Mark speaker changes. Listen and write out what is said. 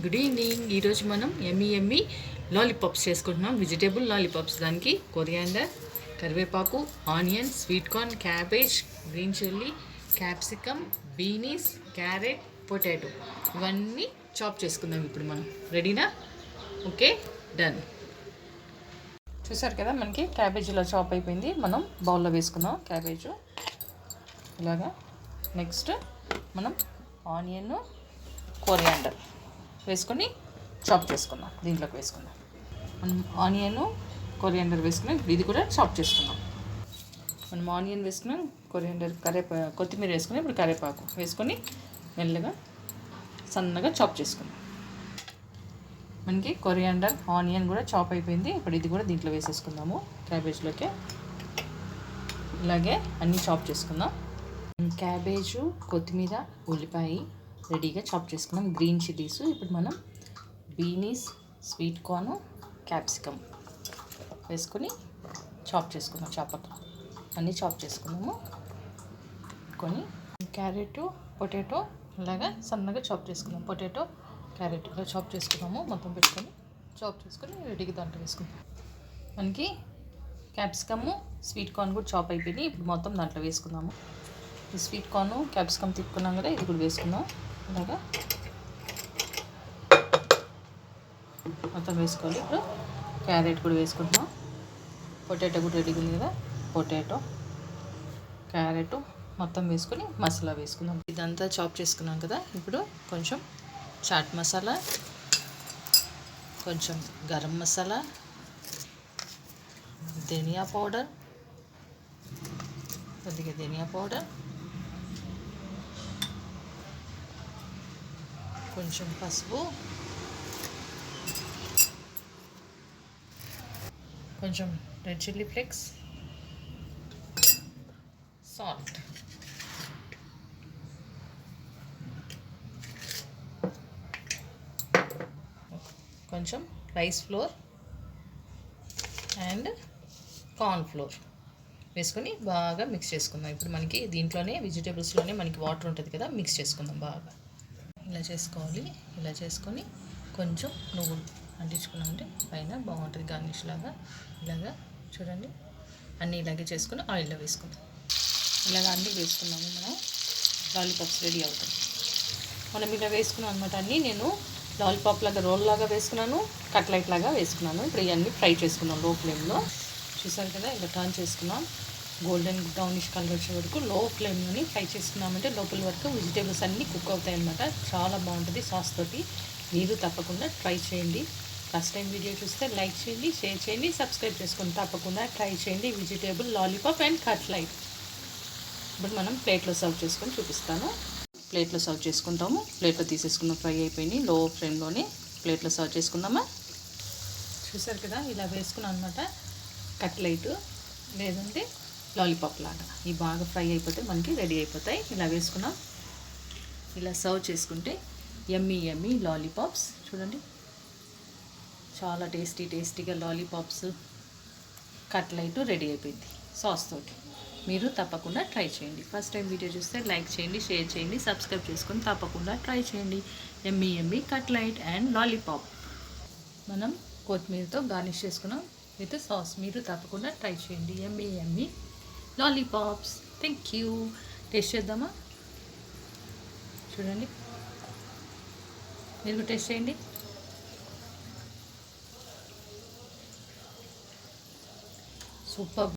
Speaker 1: Good evening. ఈరోజు మనం ఎమ్మి lollipops చేసుకుంటున్నాం. Vegetable lollipops. దానికి కొరియాండర్, కరివేపాకు, onion, sweet corn, cabbage, green chilli, capsicum, beans, carrot, potato ఇవన్నీ చాప్ చేసుకుందాం. ఇప్పుడు మనం రెడీనా? Okay, done. చూసారు కదా, మనకి క్యాబేజ్ ఇలా చాప్ అయిపోయింది. మనం బౌల్లో వేసుకుందాం క్యాబేజ్ ఇలాగా. నెక్స్ట్ మనం ఆనియన్, కొరియాండర్ వేసుకొని చాప్ చేసుకుందాం. దీంట్లోకి వేసుకుందాం. మనం ఆనియన్, కొరియాండర్ వేసుకుని ఇది కూడా చాప్ చేసుకుందాం. మనం ఆనియన్ వేసుకున్నాం, కొరియాండర్, కొత్తిమీర వేసుకుని ఇప్పుడు కరివేపాకు వేసుకొని మెల్లగా సన్నగా చాప్ చేసుకుందాం. మనకి కొరియాండర్, ఆనియన్ కూడా చాప్ అయిపోయింది. ఇప్పుడు ఇది కూడా దీంట్లో వేసేసుకుందాము క్యాబేజ్లోకి. ఇలాగే అన్నీ చాప్ చేసుకుందాం. క్యాబేజు, కొత్తిమీర, ఉల్లిపాయ రెడీగా చాప్ చేసుకున్నాం. గ్రీన్ చిల్లీస్, ఇప్పుడు మనం బీనీస్, స్వీట్ కార్న్, క్యాప్సికమ్ వేసుకొని చాప్ చేసుకుందాం. చాపర్లో అన్నీ చాప్ చేసుకున్నాము. కొని క్యారెట్, పొటాటో అలాగా సన్నగా చాప్ చేసుకుందాం. పొటాటో, క్యారెట్ ఇలా చాప్ చేసుకున్నాము. మొత్తం పెట్టుకొని చాప్ చేసుకొని రెడీగా దాంట్లో వేసుకుందాం. మనకి క్యాప్సికమ్, స్వీట్ కార్న్ కూడా చాప్ అయిపోయింది. ఇప్పుడు మొత్తం దాంట్లో వేసుకుందాము. ఈ స్వీట్ కార్న్, క్యాప్సికమ్ తిప్పుకున్నాం కదా, ఇది కూడా వేసుకుందాం. ఇలాగా మొత్తం వేసుకోవాలి. ఇప్పుడు క్యారెట్ కూడా వేసుకుంటున్నాం. పొటాటో కూడా రెడీగా ఉంది కదా, పొటాటో, క్యారెట్ మొత్తం వేసుకొని మసాలా వేసుకుందాం. ఇదంతా చాప్ చేసుకున్నాం కదా. ఇప్పుడు కొంచెం చాట్ మసాలా, కొంచెం గరం మసాలా, ధనియా పౌడర్, కొద్దిగా ధనియా పౌడర్, కొంచెం పసుపు, కొంచెం రెడ్ చిల్లీ ఫ్లేక్స్, సాల్ట్, కొంచెం rice flour and corn flour వేసుకొని బాగా మిక్స్ చేసుకుందాం. ఇప్పుడు మనకి దీంట్లోనే వెజిటేబుల్స్లోనే మనకి వాటర్ ఉంటుంది కదా, మిక్స్ చేసుకుందాం బాగా. ఇలా చేసుకోవాలి. ఇలా చేసుకొని కొంచెం నువ్వులు అంటించుకున్నామంటే పైన బాగుంటుంది గార్నిష్ లాగా. ఇలాగా చూడండి, అన్నీ ఇలాగే చేసుకుని ఆయిల్లో వేసుకుందాం. ఇలాగ అన్నీ వేసుకున్నాము. మనం లాలీపాప్స్ రెడీ అవుతాయి. మనం ఇలా వేసుకున్నాం అనమాట. అన్నీ నేను లాలీపాప్ లాగా రోల్ లాగా వేసుకున్నాను, కట్లైట్ లాగా వేసుకున్నాను. ఇప్పుడు ఇవన్నీ ఫ్రై చేసుకున్నాం లో ఫ్లేమ్లో. చూసారు కదా, ఇలా టర్న్ చేసుకున్నాం. గోల్డెన్ బ్రౌనిష్ కలర్ వచ్చే వరకు లో ఫ్లేమ్లోని ఫ్రై చేసుకున్నామంటే లోపల వరకు వెజిటేబుల్స్ అన్నీ కుక్ అవుతాయి అన్నమాట. చాలా బాగుంటుంది సాస్ తోటి. మీరు తప్పకుండా ట్రై చేయండి. ఫస్ట్ టైం వీడియో చూస్తే లైక్ చేయండి, షేర్ చేయండి, సబ్స్క్రైబ్ చేసుకొని తప్పకుండా ట్రై చేయండి. Vegetable lollipop and cutlet. ఇప్పుడు మనం ప్లేట్లో సర్వ్ చేసుకొని చూపిస్తాను. ప్లేట్లో సర్వ్ చేసుకుంటాము. ప్లేట్లో తీసేసుకున్నాం. ఫ్రై అయిపోయింది. లో ఫ్లేమ్లోనే ప్లేట్లో సర్వ్ చేసుకుందామా. చూసారు కదా, ఇలా వేసుకున్నాం అనమాట. కట్లైట్ లేదంటే లాలీపాప్ లాగా ఇవి బాగా ఫ్రై అయిపోతే మనకి రెడీ అయిపోతాయి. ఇలా వేసుకున్నాం. ఇలా సర్వ్ చేసుకుంటే యమ్మీ లాలీపాప్స్. చూడండి, చాలా టేస్టీగా లాలీపాప్స్, కట్లైట్ రెడీ అయిపోయింది సాస్ తోటి. మీరు తప్పకుండా ట్రై చేయండి. ఫస్ట్ టైం వీడియో చూస్తే లైక్ చేయండి, షేర్ చేయండి, సబ్స్క్రైబ్ చేసుకొని తప్పకుండా ట్రై చేయండి. యమ్మీ కట్లైట్ అండ్ లాలీపాప్ మనం కొత్తిమీరతో గార్నిష్ చేసుకున్నాం విత్ సాస్. మీరు తప్పకుండా ట్రై చేయండి. యమ్మీ లాలీపాప్స్. Thank you. టేస్ట్ చేద్దామా? చూడండి, మీరు టేస్ట్ చేయండి. సూపర్.